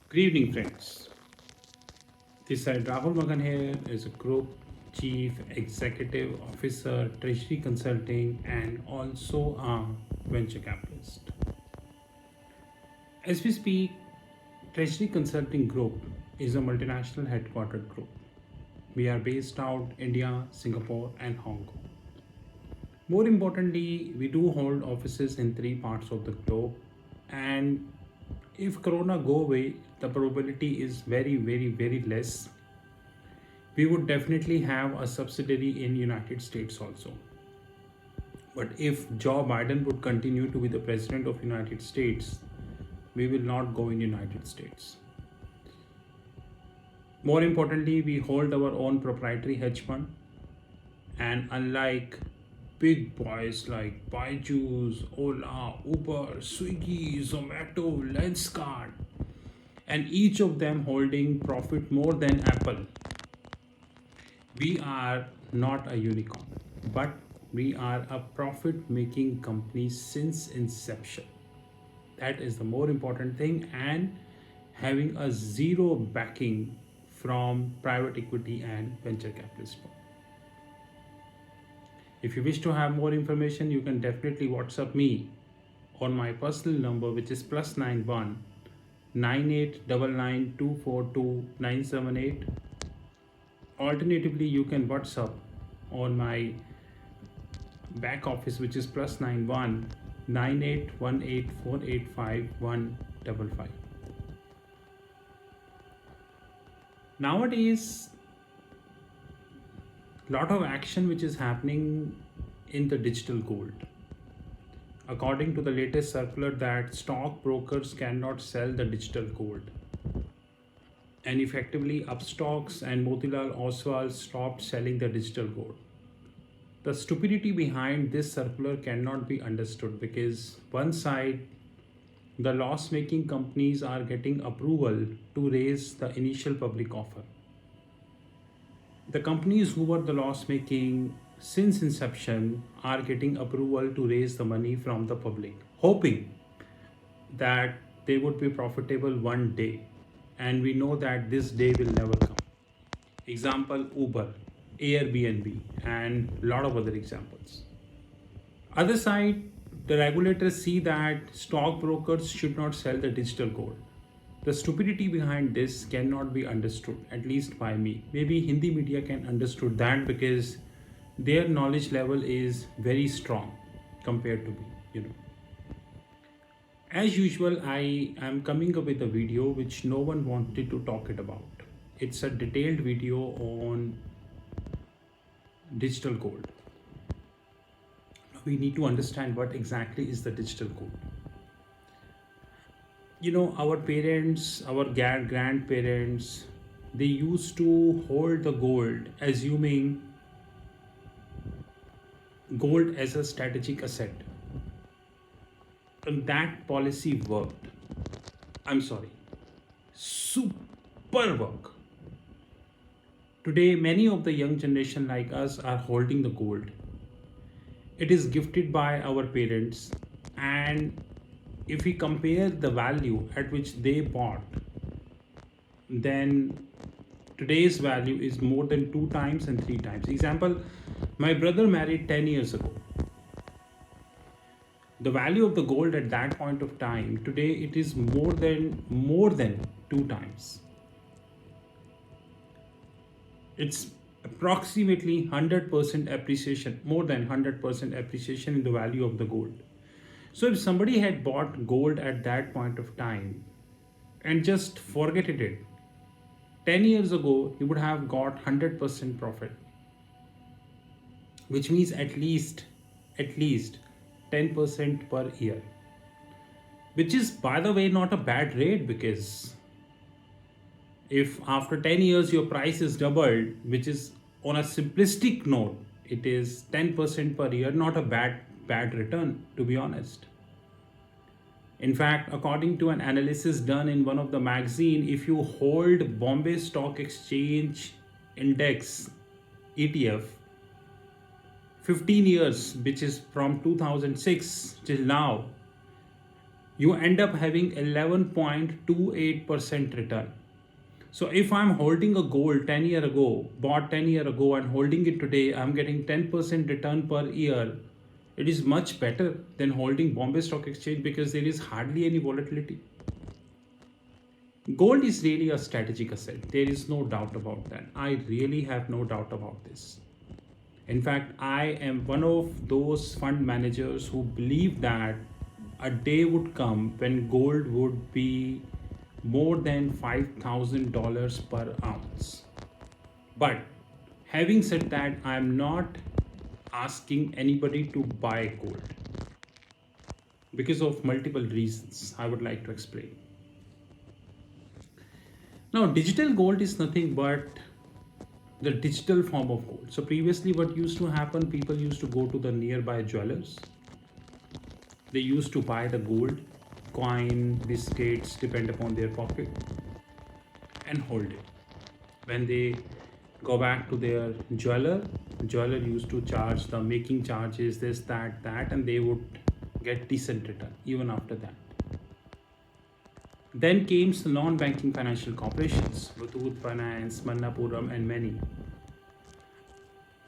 Good evening, friends. This side Rahul Magan here is a Group Chief Executive Officer, Treasury Consulting, and also a venture capitalist. As we speak, Treasury Consulting Group is a multinational headquartered group. We are based out India, Singapore, and Hong Kong. More importantly, we do hold offices in three parts of the globe, and if Corona go away, the probability is very less. We would definitely have a subsidiary in United States also. But if Joe Biden would continue to be the president of United States, we will not go in United States. More importantly, we hold our own proprietary hedge fund, and unlike big boys like Byju's, Ola, Uber, Swiggy, Zomato, Lenskart, and each of them holding profit more than Apple, we are not a unicorn, but we are a profit making company since inception. That is the more important thing, and having a zero backing from private equity and venture capitalist firm. If you wish to have more information, you can definitely WhatsApp me on my personal number, which is +91 9899242978. Alternatively, you can WhatsApp on my back office, which is +91 9818485155. Nowadays, lot of action which is happening in the digital gold. According to the latest circular, that stockbrokers cannot sell the digital gold, and effectively Upstocks and Motilal Oswal stopped selling the digital gold. The stupidity behind this circular cannot be understood, because one side the loss making companies are getting approval to raise the initial public offer. The companies who were the loss making since inception are getting approval to raise the money from the public, hoping that they would be profitable one day. And we know that this day will never come. Example, Uber, Airbnb, and a lot of other examples. Other side, the regulators see that stockbrokers should not sell the digital gold. The stupidity behind this cannot be understood, at least by me. Maybe Hindi media can understood that, because their knowledge level is very strong compared to me. As usual, I am coming up with a video which no one wanted to talk it about. It's a detailed video on digital gold. We need to understand what exactly is the digital gold. Our parents, our grandparents, they used to hold the gold, assuming gold as a strategic asset, and that policy worked. I'm sorry, super work. Today many of the young generation like us are holding the gold. It is gifted by our parents, and if we compare the value at which they bought, then today's value is more than two times and three times. Example, my brother married 10 years ago. The value of the gold at that point of time, today it is more than two times. It's approximately 100% appreciation, more than 100% appreciation in the value of the gold. So if somebody had bought gold at that point of time and just forgetted it, 10 years ago he would have got 100% profit, which means at least 10% per year, which is, by the way, not a bad rate, because if after 10 years your price is doubled, which is on a simplistic note, it is 10% per year, not a bad return, to be honest. In fact, according to an analysis done in one of the magazine, if you hold Bombay Stock Exchange Index ETF 15 years, which is from 2006 till now, you end up having 11.28% return. So if I'm holding a gold 10 year ago, bought 10 year ago and holding it today, I'm getting 10% return per year. It is much better than holding Bombay Stock Exchange because there is hardly any volatility. Gold is really a strategic asset. There is no doubt about that. I really have no doubt about this. In fact, I am one of those fund managers who believe that a day would come when gold would be more than $5,000 per ounce. But having said that, I am not asking anybody to buy gold because of multiple reasons I would like to explain. Now, digital gold is nothing but the digital form of gold. So previously what used to happen, people used to go to the nearby jewelers. They used to buy the gold, coin, biscuits, depend upon their pocket, and hold it. When they go back to their jeweler used to charge the making charges, this, that, and they would get decent return even after that. Then came the non-banking financial corporations, Muthoot Finance, Manappuram, and many,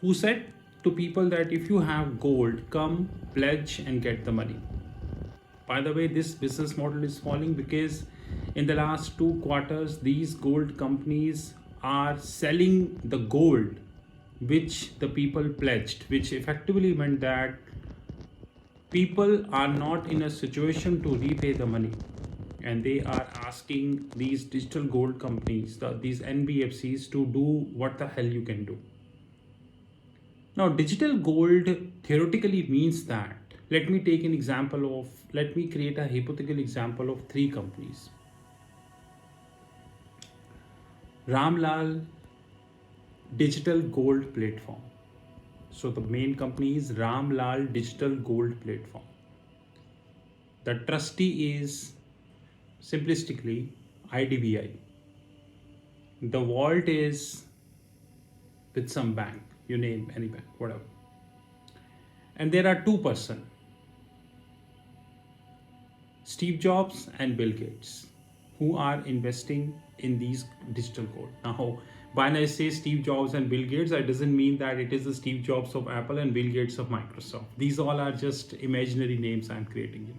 who said to people that if you have gold, come pledge and get the money. By the way, this business model is falling because in the last 2 quarters, these gold companies are selling the gold which the people pledged, which effectively meant that people are not in a situation to repay the money, and they are asking these digital gold companies, these NBFCs, to do what the hell you can do. Now, digital gold theoretically means that, let me create a hypothetical example of 3 companies. Ramlal Digital Gold Platform. So the main company is Ramlal Digital Gold Platform. The trustee is simplistically IDBI. The vault is with some bank, you name any bank, whatever. And there are 2 persons, Steve Jobs and Bill Gates, who are investing in these digital gold. Now, when I say Steve Jobs and Bill Gates, that doesn't mean that it is the Steve Jobs of Apple and Bill Gates of Microsoft. These all are just imaginary names I'm creating.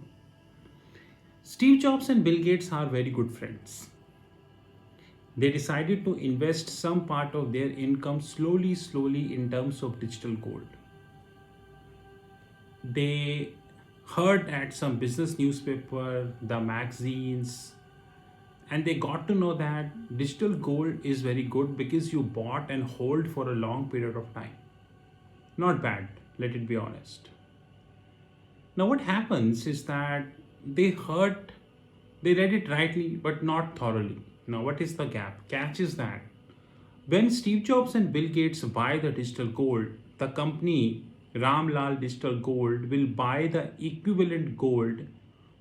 Steve Jobs and Bill Gates are very good friends. They decided to invest some part of their income slowly in terms of digital gold. They heard at some business newspaper, the magazines, and they got to know that digital gold is very good because you bought and hold for a long period of time. Not bad, let it be honest. Now what happens is that they read it rightly but not thoroughly. Now what is the gap? Catch is that when Steve Jobs and Bill Gates buy the digital gold, the company Ramlal Digital Gold will buy the equivalent gold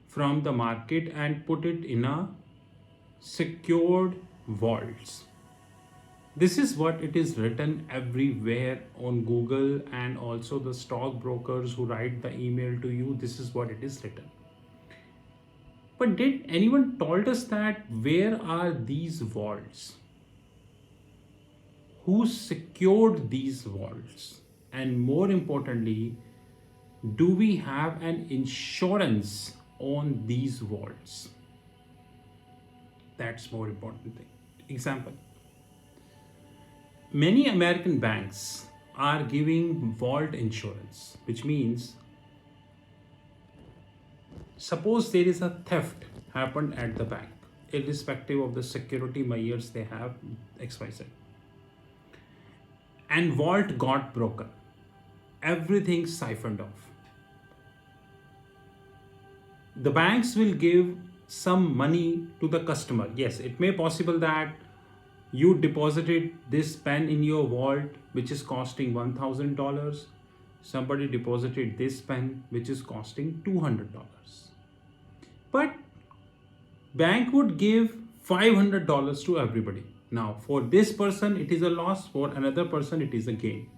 from the market and put it in a secured vaults. This is what it is written everywhere on Google, and also the stockbrokers who write the email to you, this is what it is written. But did anyone told us that where are these vaults? Who secured these vaults? And more importantly, do we have an insurance on these vaults? That's more important thing. Example. Many American banks are giving vault insurance, which means suppose there is a theft happened at the bank, irrespective of the security measures they have, XYZ, and vault got broken, everything siphoned off. The banks will give some money to the customer. Yes, it may possible that you deposited this pen in your vault which is costing $1,000. Somebody deposited this pen which is costing $200. But bank would give $500 to everybody. Now for this person it is a loss, for another person it is a gain.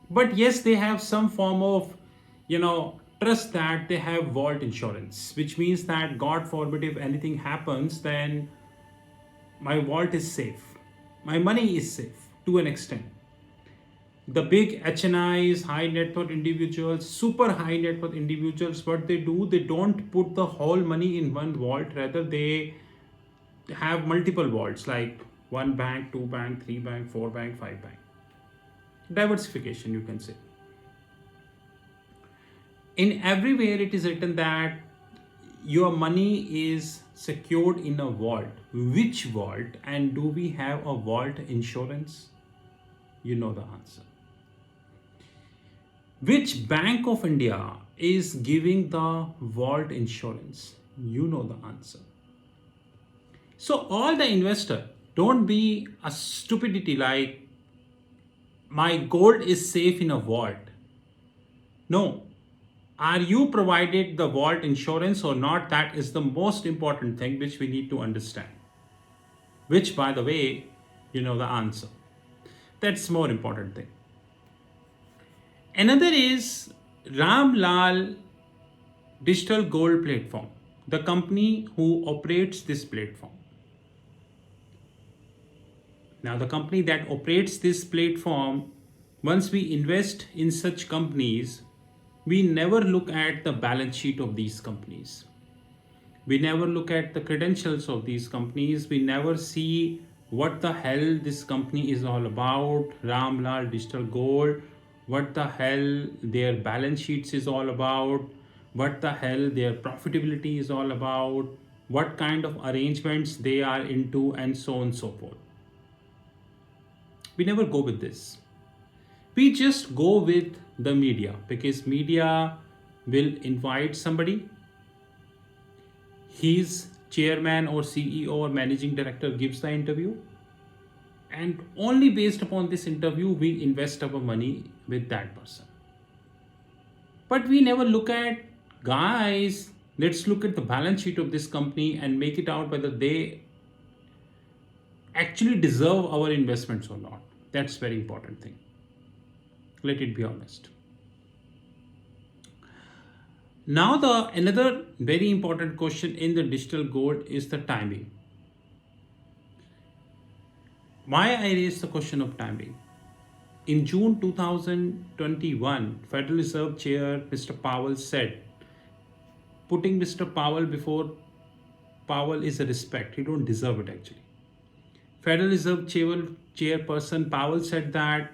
But yes, they have some form of trust that they have vault insurance, which means that God forbid if anything happens, then my vault is safe. My money is safe to an extent. The big HNIs, high net worth individuals, super high net worth individuals, what they do, they don't put the whole money in one vault. Rather, they have multiple vaults like one bank, two bank, three bank, four bank, five bank. Diversification, you can say. In everywhere, it is written that your money is secured in a vault. Which vault? And do we have a vault insurance? You know the answer. Which Bank of India is giving the vault insurance? You know the answer. So all the investor, don't be a stupidity like my gold is safe in a vault. No. Are you provided the vault insurance or not? That is the most important thing which we need to understand. Which, by the way, you know the answer. That's more important thing. Another is Ram Lal Digital Gold Platform, the company who operates this platform. Now, the company that operates this platform, once we invest in such companies, we never look at the balance sheet of these companies. We never look at the credentials of these companies. We never see what the hell this company is all about, Ramlal Digital Gold, what the hell their balance sheets is all about, what the hell their profitability is all about, what kind of arrangements they are into, and so on and so forth. We never go with this. We just go with the media because media will invite somebody. His chairman or CEO or managing director gives the interview, and only based upon this interview we invest our money with that person. But we never look at, guys, let's look at the balance sheet of this company and make it out whether they actually deserve our investments or not. That's very important thing. Let it be honest. Now the another very important question in the digital gold is the timing. Why I raised the question of timing? In June 2021, Federal Reserve Chair Mr. Powell said, putting Mr. Powell before Powell is a respect. He don't deserve it actually. Federal Reserve Chairperson Powell said that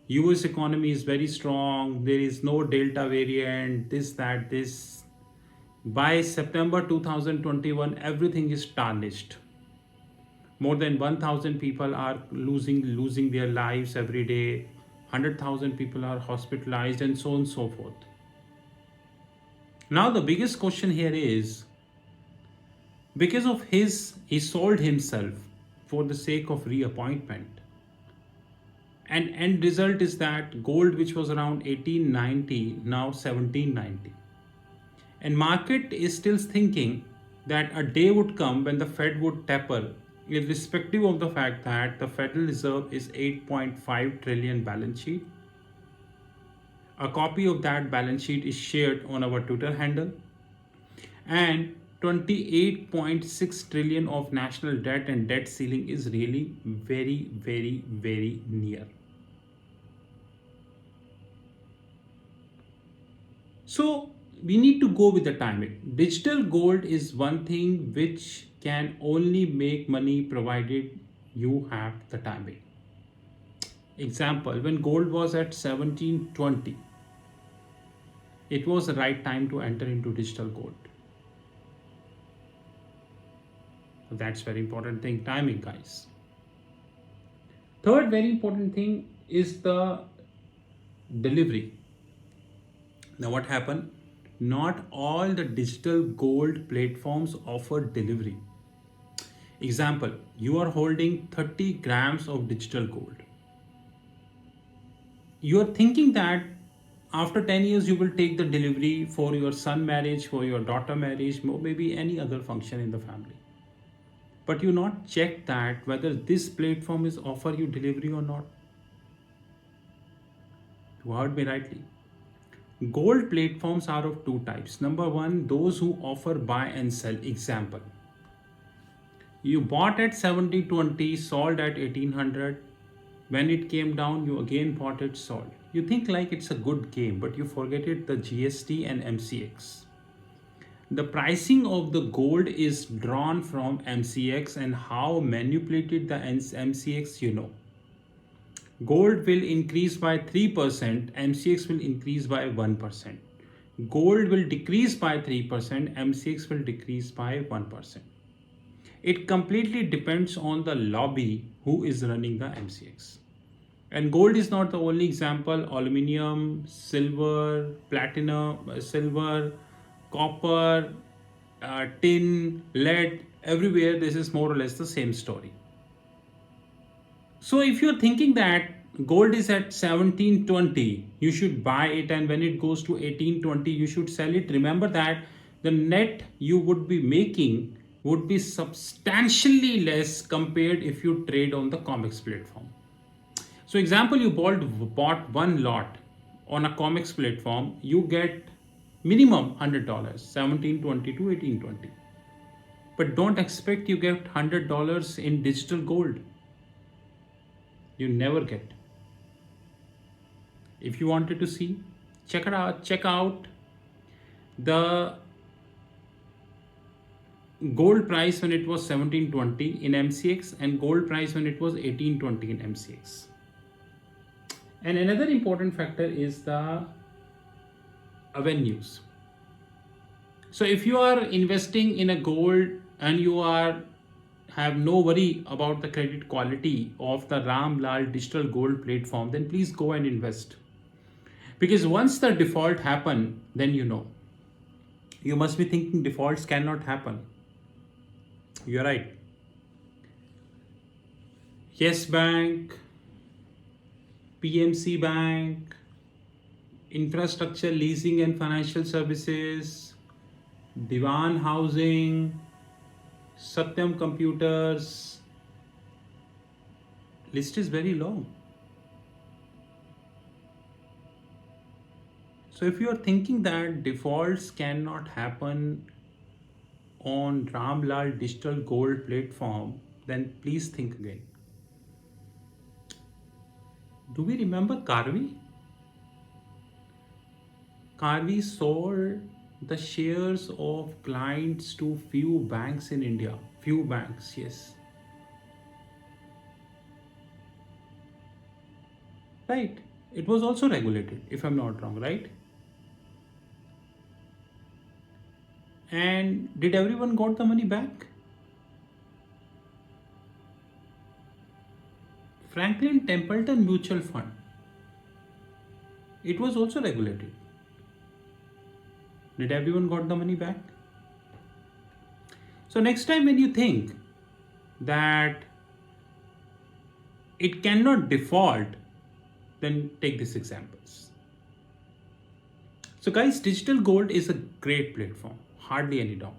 US economy is very strong, there is no Delta variant, this, that, this. By September 2021, everything is tarnished. More than 1,000 people are losing their lives every day. 100,000 people are hospitalized and so on and so forth. Now the biggest question here is, because of he sold himself for the sake of reappointment. And end result is that gold, which was around 1890, now 1790. And market is still thinking that a day would come when the Fed would taper, irrespective of the fact that the Federal Reserve is 8.5 trillion balance sheet. A copy of that balance sheet is shared on our Twitter handle. And 28.6 trillion of national debt and debt ceiling is really very, very, very near. So we need to go with the timing. Digital gold is one thing which can only make money provided you have the timing. Example, when gold was at 1720, it was the right time to enter into digital gold. That's very important thing, timing, guys. Third very important thing is the delivery. Now what happened? Not all the digital gold platforms offer delivery. Example, you are holding 30 grams of digital gold. You are thinking that after 10 years you will take the delivery for your son marriage, for your daughter marriage, or maybe any other function in the family. But you not check that whether this platform is offer you delivery or not. You heard me rightly. Gold platforms are of two types. Number one, those who offer buy and sell. Example, you bought at 1720, sold at 1800. When it came down, you again bought it, sold. You think like it's a good game, but you forget it, the GST and MCX. The pricing of the gold is drawn from MCX, and how manipulated the MCX, you know. Gold will increase by 3%, MCX will increase by 1%. Gold will decrease by 3%, MCX will decrease by 1%. It completely depends on the lobby who is running the MCX. And gold is not the only example. Aluminium, silver, platinum, silver, copper, tin, lead, everywhere this is more or less the same story. So if you're thinking that gold is at 1720, you should buy it, and when it goes to 1820, you should sell it. Remember that the net you would be making would be substantially less compared if you trade on the COMEX platform. So example, you bought one lot on a COMEX platform, you get minimum $100, 1720 to 1820. But don't expect you get $100 in digital gold. You never get. If you wanted to see, check out the gold price when it was 1720 in MCX and gold price when it was 1820 in MCX. And another important factor is the avenues. So if you are investing in a gold and you have no worry about the credit quality of the Ram Lal digital gold platform, then please go and invest. Because once the default happen, then you know. You must be thinking defaults cannot happen. You're right. Yes Bank, PMC Bank, Infrastructure Leasing and Financial Services, Diwan Housing, Satyam Computers. List is very long. So if you are thinking that defaults cannot happen on Ram Lal digital gold platform, then please think again. Do we remember Karvi? Karvi sold the shares of clients to few banks in India. Few banks, yes. Right. It was also regulated, if I'm not wrong, right? And did everyone got the money back? Franklin Templeton Mutual Fund. It was also regulated. Did everyone got the money back? So next time when you think that it cannot default, then take these examples. So guys, digital gold is a great platform, hardly any doubt.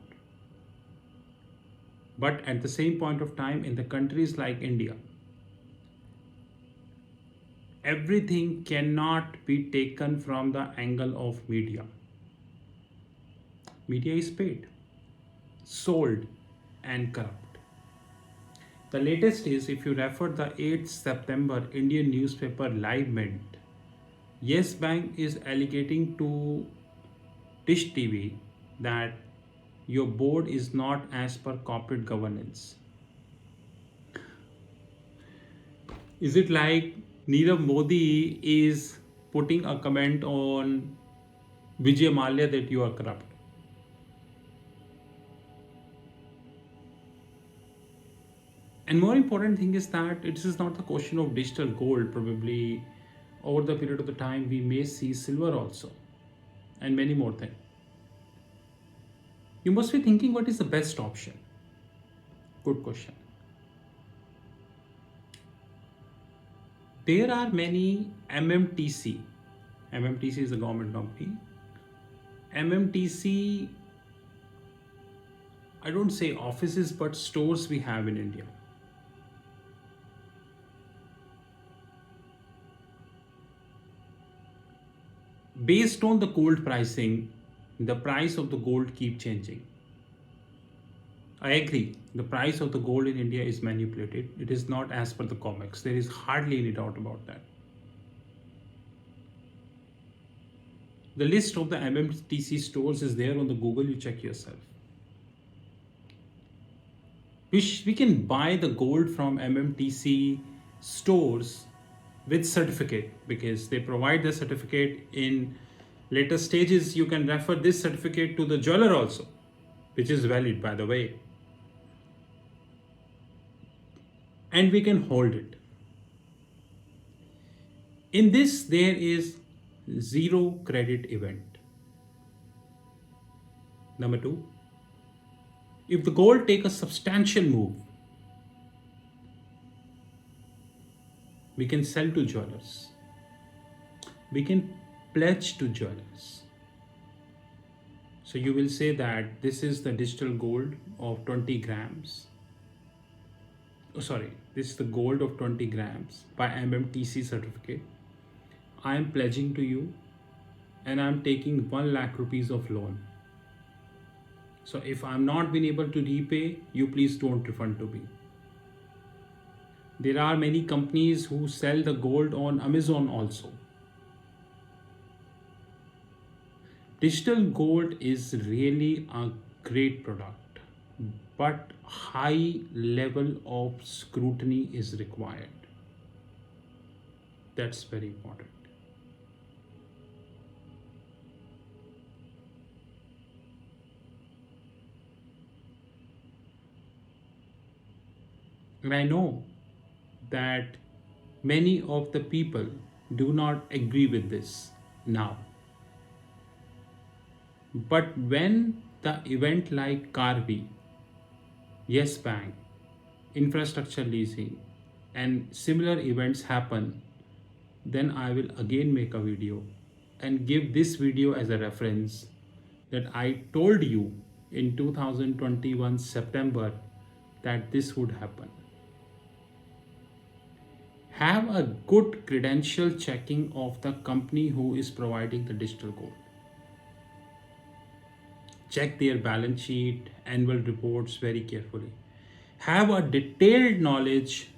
But at the same point of time, in the countries like India, everything cannot be taken from the angle of media. Media is paid, sold, and corrupt. The latest is, if you refer the 8th September Indian newspaper Live Mint, Yes Bank is alleging to Dish TV that your board is not as per corporate governance. Is it like Nirav Modi is putting a comment on Vijay Mallya that you are corrupt? And more important thing is that it is not the question of digital gold. Probably over the period of the time we may see silver also, and many more things. You must be thinking, what is the best option? Good question. There are many MMTC. MMTC is a government company. MMTC, I don't say offices, but stores we have in India. Based on the gold pricing, the price of the gold keep changing. I agree. The price of the gold in India is manipulated. It is not as per the comics. There is hardly any doubt about that. The list of the MMTC stores is there on the Google. You check yourself. We can buy the gold from MMTC stores with certificate because they provide the certificate in later stages. You can refer this certificate to the jeweler also, which is valid, by the way, and we can hold it. In this, there is zero credit event. Number two, if the gold take a substantial move, we can sell to jewelers. We can pledge to jewelers. So you will say that this is the digital gold of 20 grams. Oh, sorry, this is the gold of 20 grams by MMTC certificate. I am pledging to you and I am taking 1 lakh rupees of loan. So if I'm not been able to repay, you please don't refund to me. There are many companies who sell the gold on Amazon also. Digital gold is really a great product, but high level of scrutiny is required. That's very important. And I know that many of the people do not agree with this now. But when the event like Carby, Yes Bank, infrastructure leasing, and similar events happen, then I will again make a video and give this video as a reference that I told you in 2021 September that this would happen. Have a good credential checking of the company who is providing the digital gold. Check their balance sheet, annual reports very carefully. Have a detailed knowledge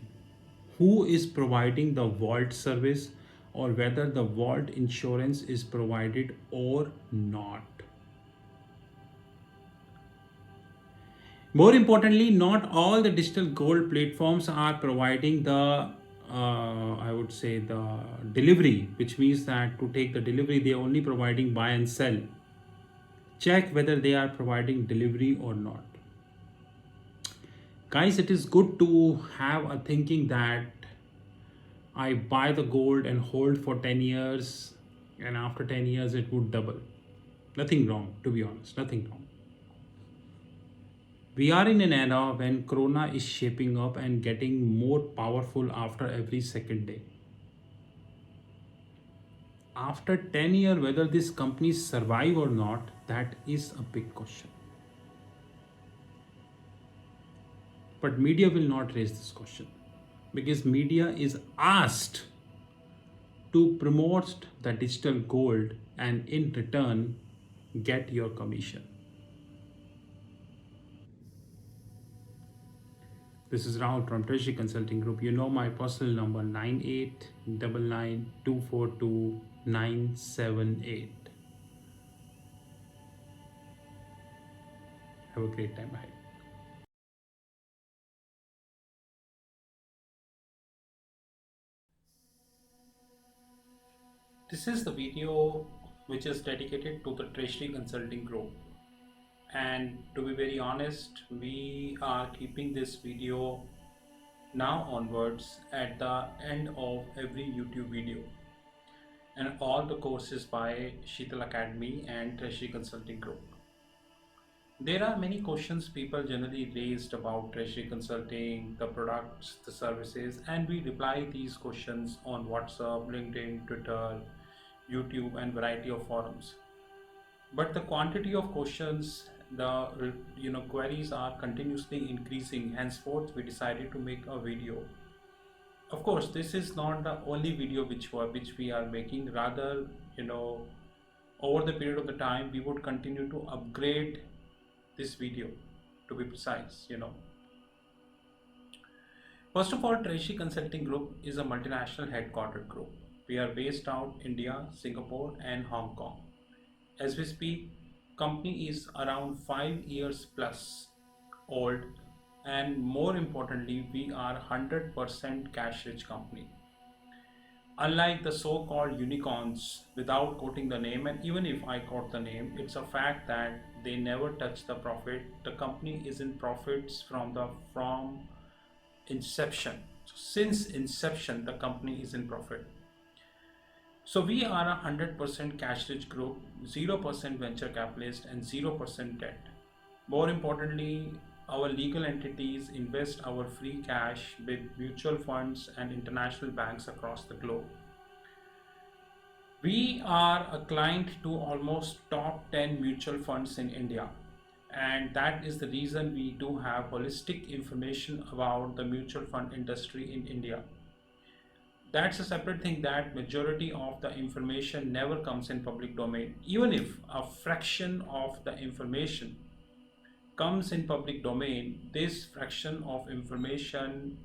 who is providing the vault service or whether the vault insurance is provided or not. More importantly, not all the digital gold platforms are providing the I would say the delivery, which means that to take the delivery, they are only providing buy and sell. Check whether they are providing delivery or not. Guys, it is good to have a thinking that I buy the gold and hold for 10 years and after 10 years it would double. Nothing wrong, to be honest, nothing wrong. We are in an era when Corona is shaping up and getting more powerful after every second day. After 10 years, whether these companies survive or not, that is a big question. But media will not raise this question because media is asked to promote the digital gold and in return get your commission. This is Rahul from Treasury Consulting Group. You know my personal number 9899242978. Have a great time ahead. This is the video which is dedicated to the Treasury Consulting Group. And to be very honest, we are keeping this video now onwards at the end of every YouTube video. And all the courses by Sheetal Academy and Treasury Consulting Group. There are many questions people generally raised about Treasury Consulting, the products, the services, and we reply these questions on WhatsApp, LinkedIn, Twitter, YouTube, and variety of forums. But the quantity of questions, the queries are continuously increasing. Henceforth, we decided to make a video. Of course, this is not the only video which we are making. Rather, over the period of the time, we would continue to upgrade this video, to be precise. First of all, Treasury Consulting Group is a multinational headquartered group. We are based out India, Singapore and Hong Kong. As we speak, company is around 5 years plus old, and more importantly, we are 100% cash rich company. Unlike the so-called unicorns, without quoting the name, and even if I quote the name, it's a fact that they never touch the profit. The company is in profits from inception. So since inception, the company is in profit. So we are a 100% cash rich group, 0% venture capitalist and 0% debt. More importantly, our legal entities invest our free cash with mutual funds and international banks across the globe. We are a client to almost top 10 mutual funds in India, and that is the reason we do have holistic information about the mutual fund industry in India. That's a separate thing, that majority of the information never comes in public domain. Even if a fraction of the information comes in public domain, this fraction of information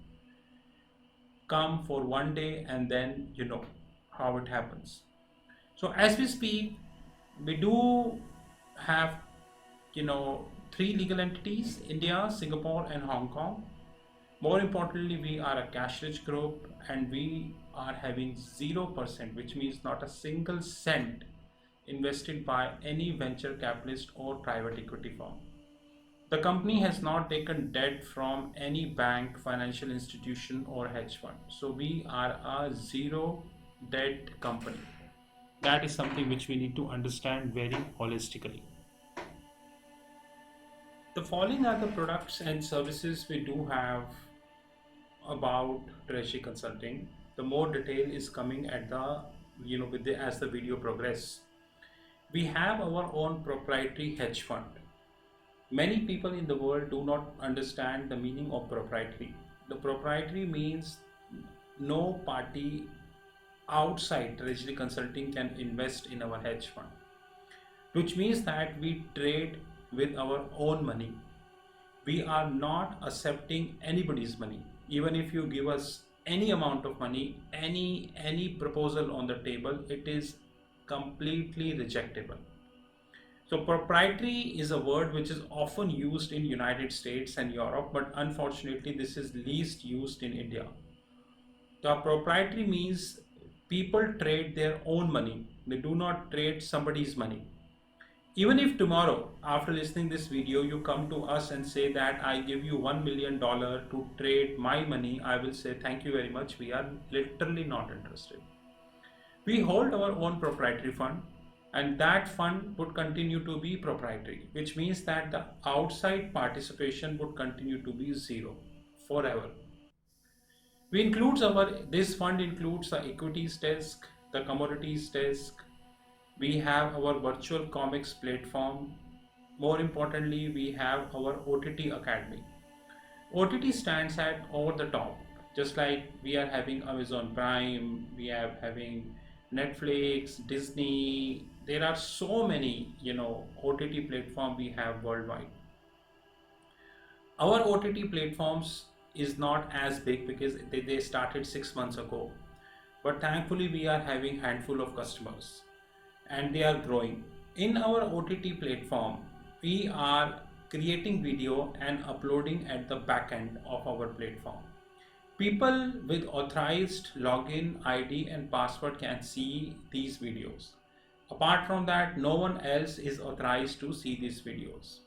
come for one day and then you know how it happens. So as we speak, we do have three legal entities: India, Singapore and Hong Kong. More importantly, we are a cash rich group and we are having 0%, which means not a single cent invested by any venture capitalist or private equity firm. The company has not taken debt from any bank, financial institution or hedge fund. So we are a zero debt company. That is something which we need to understand very holistically. The following are the products and services we do have about Treasury Consulting. The more detail is coming at the as the video progress. We have our own proprietary hedge fund. Many people in the world do not understand the meaning of proprietary. The proprietary means no party outside Treasury Consulting can invest in our hedge fund, which means that we trade with our own money. We are not accepting anybody's money. Even if you give us any amount of money, any proposal on the table, it is completely rejectable. So proprietary is a word which is often used in United States and Europe, but unfortunately this is least used in India. The proprietary means people trade their own money. They do not trade somebody's money. Even if tomorrow, after listening this video, you come to us and say that I give you $1 million to trade my money, I will say thank you very much. We are literally not interested. We hold our own proprietary fund, and that fund would continue to be proprietary, which means that the outside participation would continue to be zero forever. This fund includes the equities desk, the commodities desk. We have our virtual comics platform. More importantly, we have our OTT Academy. OTT stands at over the top, just like we are having Amazon Prime, we are having Netflix, Disney. There are so many, OTT platform we have worldwide. Our OTT platforms is not as big because they started 6 months ago, but thankfully we are having handful of customers and they are growing. In our OTT platform, we are creating video and uploading at the back end of our platform. People with authorized login ID and password can see these videos. Apart from that, no one else is authorized to see these videos.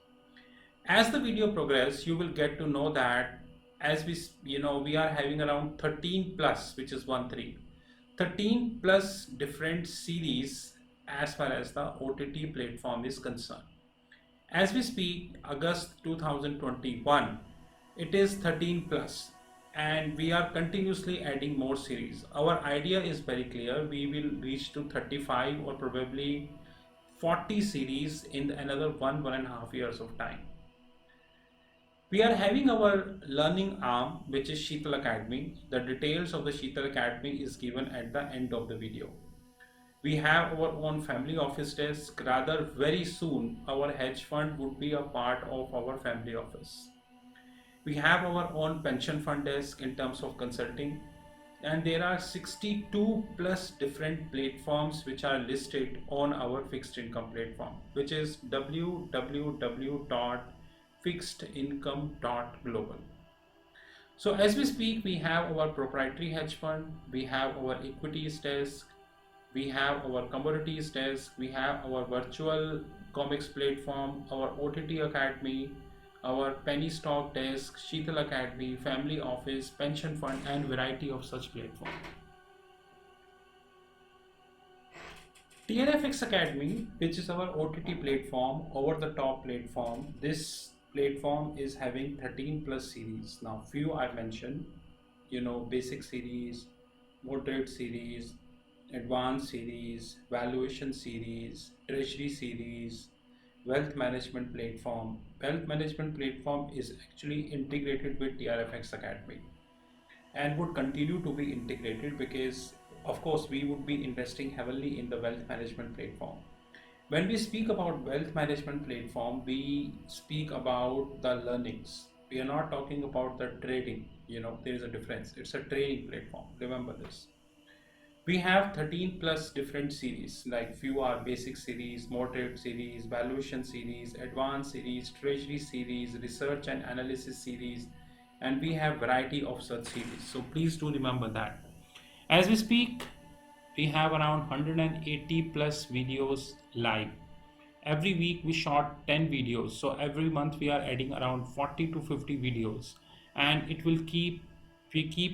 As the video progresses, you will get to know that as we are having around 13 plus, which is 13 plus different series as far as the OTT platform is concerned. As we speak, August 2021, it is 13 plus, and we are continuously adding more series. Our idea is very clear. We will reach to 35 or probably 40 series in another 1.5 years of time. We are having our learning arm, which is Sheetal Academy. The details of the Sheetal Academy is given at the end of the video. We have our own family office desk. Rather, very soon, our hedge fund would be a part of our family office. We have our own pension fund desk in terms of consulting, and there are 62 plus different platforms which are listed on our fixed income platform, which is www.fixedincome.global. So as we speak, we have our proprietary hedge fund, we have our equities desk, we have our commodities desk, we have our virtual comics platform, our OTT Academy, our penny stock desk, Sheetal Academy, family office, pension fund, and variety of such platforms. TNFX Academy, which is our OTT platform, over the top platform. This platform is having 13 plus series. Now, few I mentioned, basic series, moderate series, advanced series, valuation series, treasury series, wealth management platform. Wealth management platform is actually integrated with TRFX Academy and would continue to be integrated because of course we would be investing heavily in the wealth management platform. When we speak about wealth management platform, we speak about the learnings. We are not talking about the trading. There is a difference. It's a training platform. Remember this. We have 13 plus different series, like few are basic series, moderate series, valuation series, advanced series, treasury series, research and analysis series, and we have variety of such series. So please do remember that. As we speak, we have around 180 plus videos live. Every week we shot 10 videos, so every month we are adding around 40 to 50 videos, and it will keep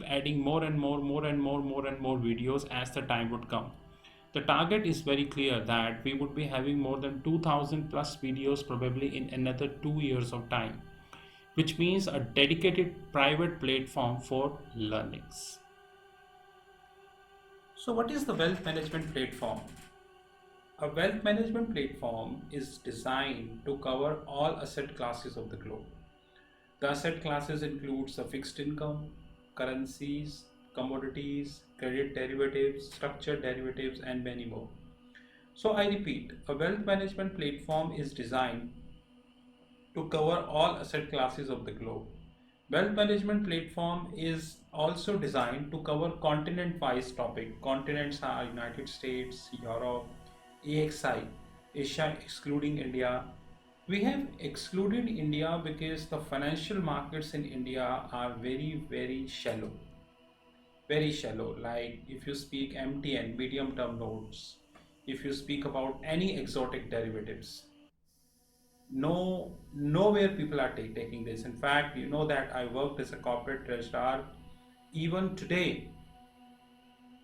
adding more and more videos as the time would come. The target is very clear that we would be having more than 2000 plus videos probably in another 2 years of time, which means a dedicated private platform for learnings. So what is the wealth management platform? A wealth management platform is designed to cover all asset classes of the globe. The asset classes includes the fixed income, currencies, commodities, credit derivatives, structured derivatives, and many more. So I repeat, a wealth management platform is designed to cover all asset classes of the globe. Wealth management platform is also designed to cover continent-wise topic. Continents are United States, Europe, AXI, Asia excluding India. We have excluded India because the financial markets in India are very shallow. Very shallow. Like if you speak MTN, medium term notes, if you speak about any exotic derivatives, nowhere people are taking this. In fact, you know that I worked as a corporate treasurer. Even today,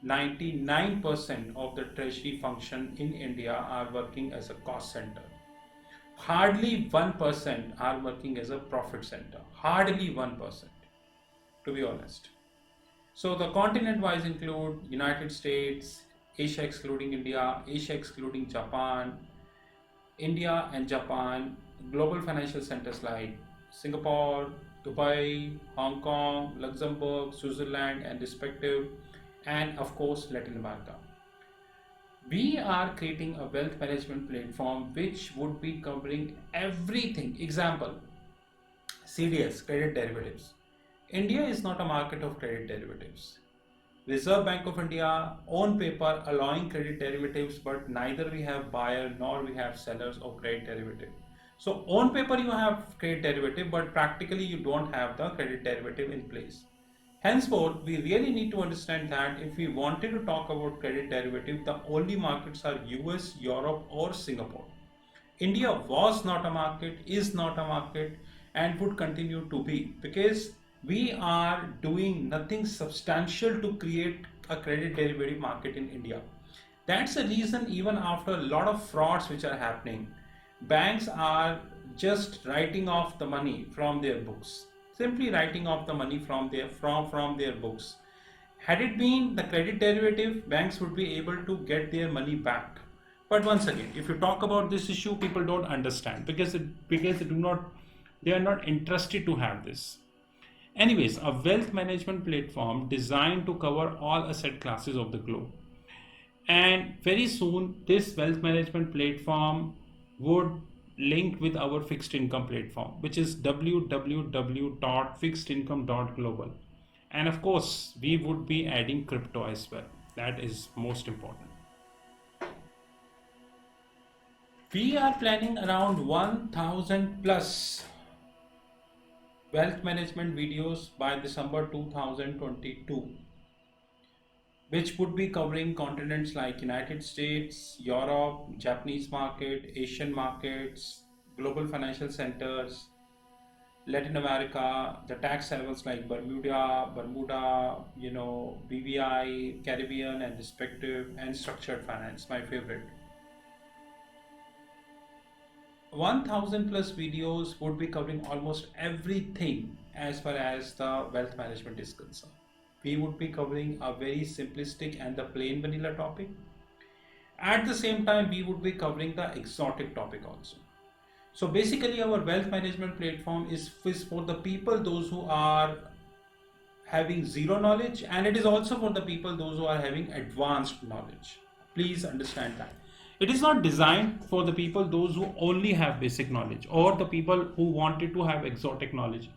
99% of the treasury function in India are working as a cost center. Hardly 1% are working as a profit center. Hardly 1%, to be honest. So the continent wise include United States, Asia excluding India, Asia excluding Japan, India and Japan, global financial centers like Singapore, Dubai, Hong Kong, Luxembourg, Switzerland, and respective, and of course Latin America. We are creating a wealth management platform which would be covering everything. Example, CDS, credit derivatives. India is not a market of credit derivatives. Reserve Bank of India on paper allowing credit derivatives, but neither we have buyer nor we have sellers of credit derivative. So on paper you have credit derivative, but practically you don't have the credit derivative in place. Henceforth, we really need to understand that if we wanted to talk about credit derivative, the only markets are US, Europe, or Singapore. India was not a market, is not a market, and would continue to be, because we are doing nothing substantial to create a credit derivative market in India. That's the reason, even after a lot of frauds which are happening, banks are just writing off the money from their books. Simply writing off the money from their books. Had it been the credit derivative, banks would be able to get their money back. But once again, if you talk about this issue, people don't understand because they are not interested to have this. Anyways, a wealth management platform designed to cover all asset classes of the globe. And very soon this wealth management platform would link with our fixed income platform, which is www.fixedincome.global. And of course we would be adding crypto as well. That is most important. We are planning around 1000 plus wealth management videos by December 2022, which would be covering continents like United States, Europe, Japanese market, Asian markets, global financial centers, Latin America, the tax havens like Bermuda, BVI, Caribbean and respective, and structured finance, my favorite. 1000 plus videos would be covering almost everything as far as the wealth management is concerned. We would be covering a very simplistic and the plain vanilla topic. At the same time, we would be covering the exotic topic also. So basically, our wealth management platform is for the people those who are having zero knowledge, and it is also for the people those who are having advanced knowledge. Please understand that. It is not designed for the people those who only have basic knowledge or the people who wanted to have exotic knowledge.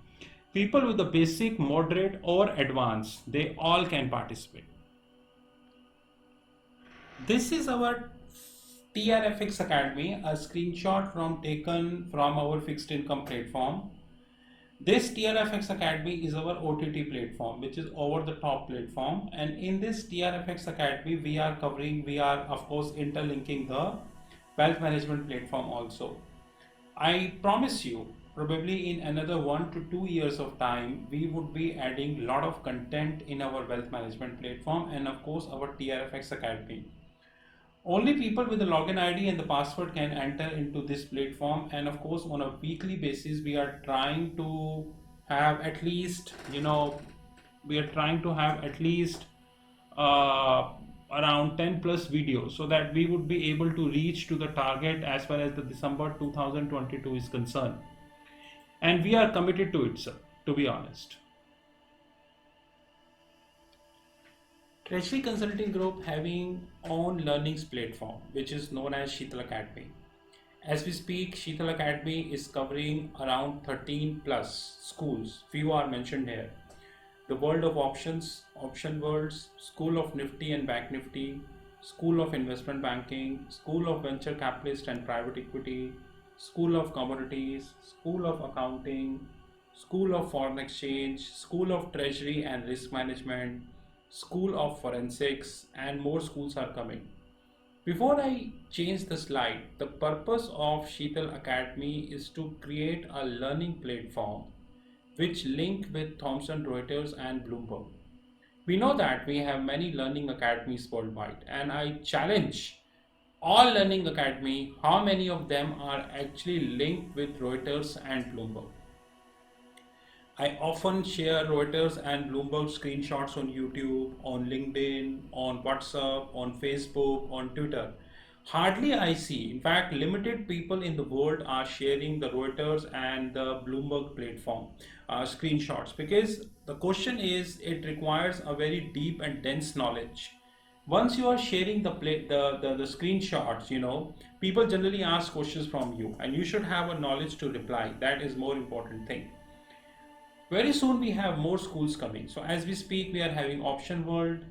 People with the basic, moderate or advanced, they all can participate. This is our TRFX Academy, a screenshot from taken from our fixed income platform. This TRFX Academy is our OTT platform, which is over the top platform. And in this TRFX Academy, we are of course interlinking the wealth management platform also. I promise you, probably in another 1 to 2 years of time, we would be adding a lot of content in our wealth management platform and of course our TRFX Academy. Only people with the login ID and the password can enter into this platform, and of course on a weekly basis we are trying to have at least around 10 plus videos, so that we would be able to reach to the target as far as the December 2022 is concerned. And we are committed to it, sir, to be honest. Treasury Consulting Group having own learnings platform, which is known as Sheetal Academy. As we speak, Sheetal Academy is covering around 13 plus schools. Few are mentioned here. The World of Options, Option Worlds, School of Nifty and Bank Nifty, School of Investment Banking, School of Venture Capitalist and Private Equity, School of Commodities, School of Accounting, School of Foreign Exchange, School of Treasury and Risk Management, School of Forensics, and more schools are coming. Before I change the slide, the purpose of Sheetal Academy is to create a learning platform which link with Thomson Reuters and Bloomberg. We know that we have many learning academies worldwide, and I challenge all learning academy, how many of them are actually linked with Reuters and Bloomberg? I often share Reuters and Bloomberg screenshots on YouTube, on LinkedIn, on WhatsApp, on Facebook, on Twitter. Hardly I see, in fact, limited people in the world are sharing the Reuters and the Bloomberg platform screenshots, because the question is, it requires a very deep and dense knowledge. Once you are sharing the screenshots, people generally ask questions from you, and you should have a knowledge to reply. That is more important thing. Very soon we have more schools coming. So as we speak, we are having Option World,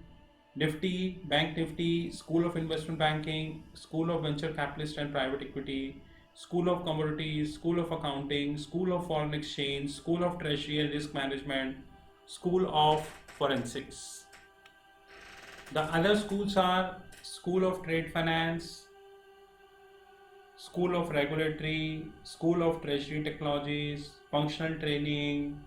Nifty, Bank Nifty, School of Investment Banking, School of Venture Capitalist and Private Equity, School of Commodities, School of Accounting, School of Foreign Exchange, School of Treasury and Risk Management, School of Forensics. The other schools are School of Trade Finance, School of Regulatory, School of Treasury Technologies, Functional Training.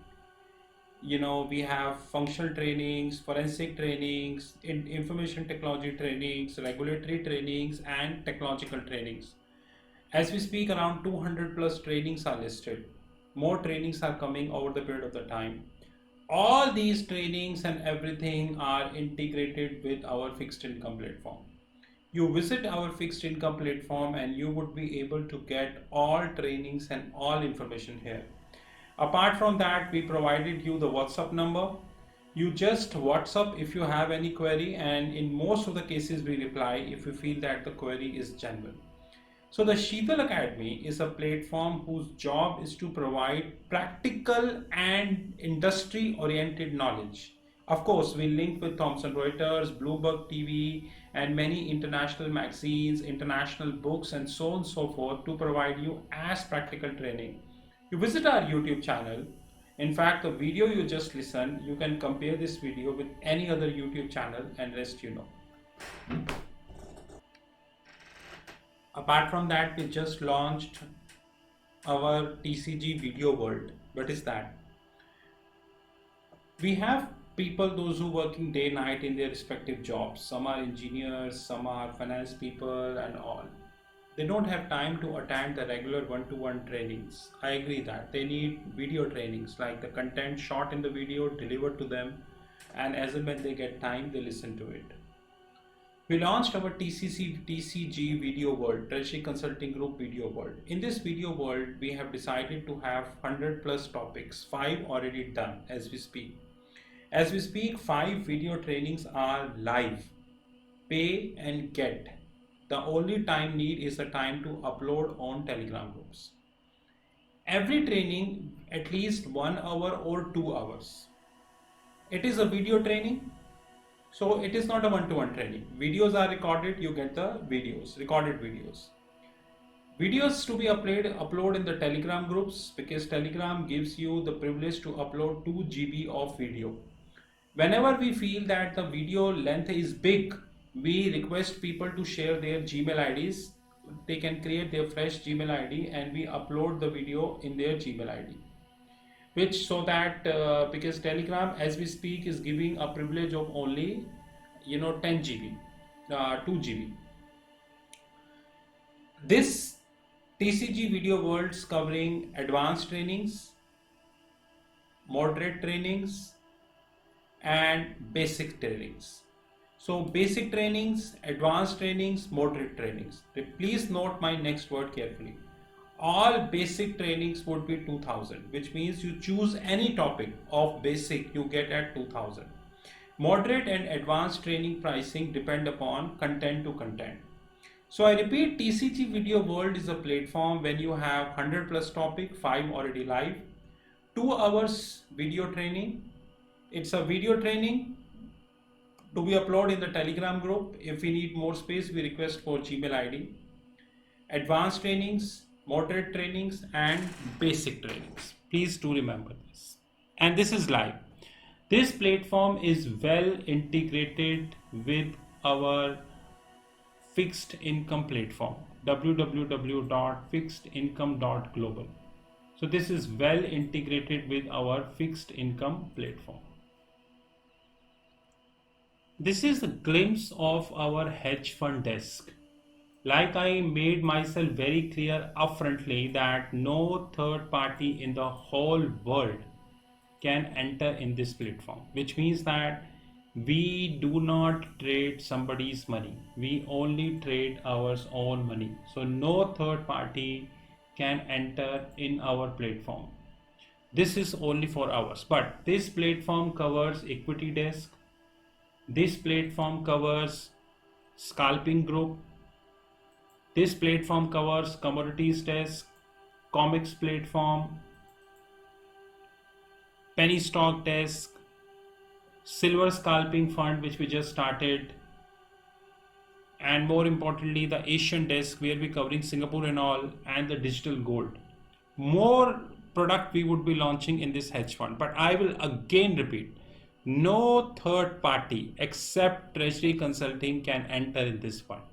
We have functional trainings, forensic trainings, information technology trainings, regulatory trainings, and technological trainings. As we speak, around 200 plus trainings are listed. More trainings are coming over the period of the time. All these trainings and everything are integrated with our fixed income platform. You visit our fixed income platform and you would be able to get all trainings and all information here. Apart from that, we provided you the WhatsApp number. You just WhatsApp if you have any query, and in most of the cases we reply if we feel that the query is genuine. So the Sheetal Academy is a platform whose job is to provide practical and industry-oriented knowledge. Of course, we link with Thomson Reuters, Bloomberg TV, and many international magazines, international books, and so on and so forth to provide you as practical training. You visit our YouTube channel. In fact, the video you just listened, you can compare this video with any other YouTube channel and rest you know. Apart from that, we just launched our TCG Video World. What is that? We have people, those who working day night in their respective jobs. Some are engineers, some are finance people and all. They don't have time to attend the regular one-to-one trainings. I agree that they need video trainings, like the content shot in the video delivered to them, and as and when they get time, they listen to it. We launched our TCG Video World, Treasury Consulting Group Video World. In this video world, we have decided to have 100 plus topics, 5 already done as we speak. As we speak, 5 video trainings are live, pay and get. The only time need is the time to upload on Telegram groups. Every training at least 1 hour or 2 hours. It is a video training. So it is not a one-to-one training. Videos are recorded, you get the videos, recorded videos. Videos to be upload in the Telegram groups, because Telegram gives you the privilege to upload 2 GB of video. Whenever we feel that the video length is big, we request people to share their Gmail IDs. They can create their fresh Gmail ID and we upload the video in their Gmail ID. Which so that because Telegram as we speak is giving a privilege of only 10 GB, 2 GB. This TCG Video Worlds covering advanced trainings, moderate trainings and basic trainings. So basic trainings, advanced trainings, moderate trainings. Please note my next word carefully. All basic trainings would be 2000, which means you choose any topic of basic, you get at 2000. Moderate and advanced training pricing depend upon content to content. So I repeat, TCG Video World is a platform when you have 100 plus topic, 5 already live, 2 hours video training. It's a video training to be uploaded in the Telegram group. If we need more space, we request for Gmail ID. Advanced trainings, moderate trainings and basic trainings. Please do remember this. And this is live. This platform is well integrated with our fixed income platform, www.fixedincome.global. So this is well integrated with our fixed income platform. This is a glimpse of our hedge fund desk. Like I made myself very clear upfrontly that no third party in the whole world can enter in this platform, which means that we do not trade somebody's money. We only trade our own money. So no third party can enter in our platform. This is only for ours. But this platform covers equity desk. This platform covers scalping group. This platform covers commodities desk, comics platform, penny stock desk, silver scalping fund which we just started, and more importantly the Asian desk where we're covering Singapore and all, and the digital gold. More product we would be launching in this hedge fund, but I will again repeat, no third party except Treasury Consulting can enter in this fund.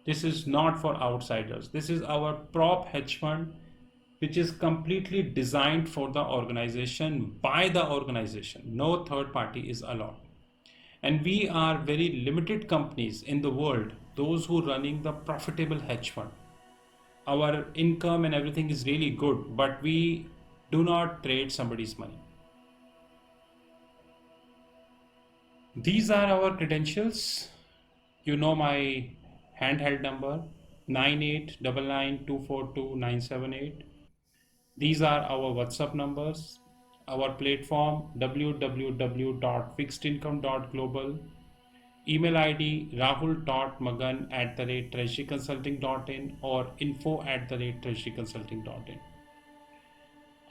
This is not for outsiders. This is our prop hedge fund, which is completely designed for the organization, by the organization. No third party is allowed. And we are very limited companies in the world, those who are running the profitable hedge fund. Our income and everything is really good, but we do not trade somebody's money. These are our credentials. You know my handheld number 9899242978. These are our WhatsApp numbers. our platform www.fixedincome.global, email ID rahul.magan@treasuryconsulting.in or info@treasuryconsulting.in.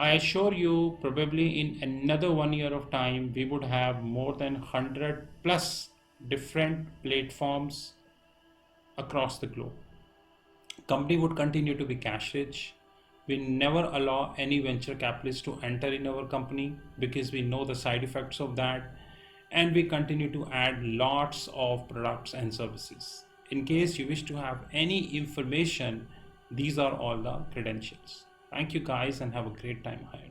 I assure you, probably in another 1 year of time, we would have more than 100 plus different platforms across the globe. Company would continue to be cash rich. We never allow any venture capitalist to enter in our company because we know the side effects of that. And we continue to add lots of products and services. In case you wish to have any information, these are all the credentials. Thank you guys and have a great time ahead.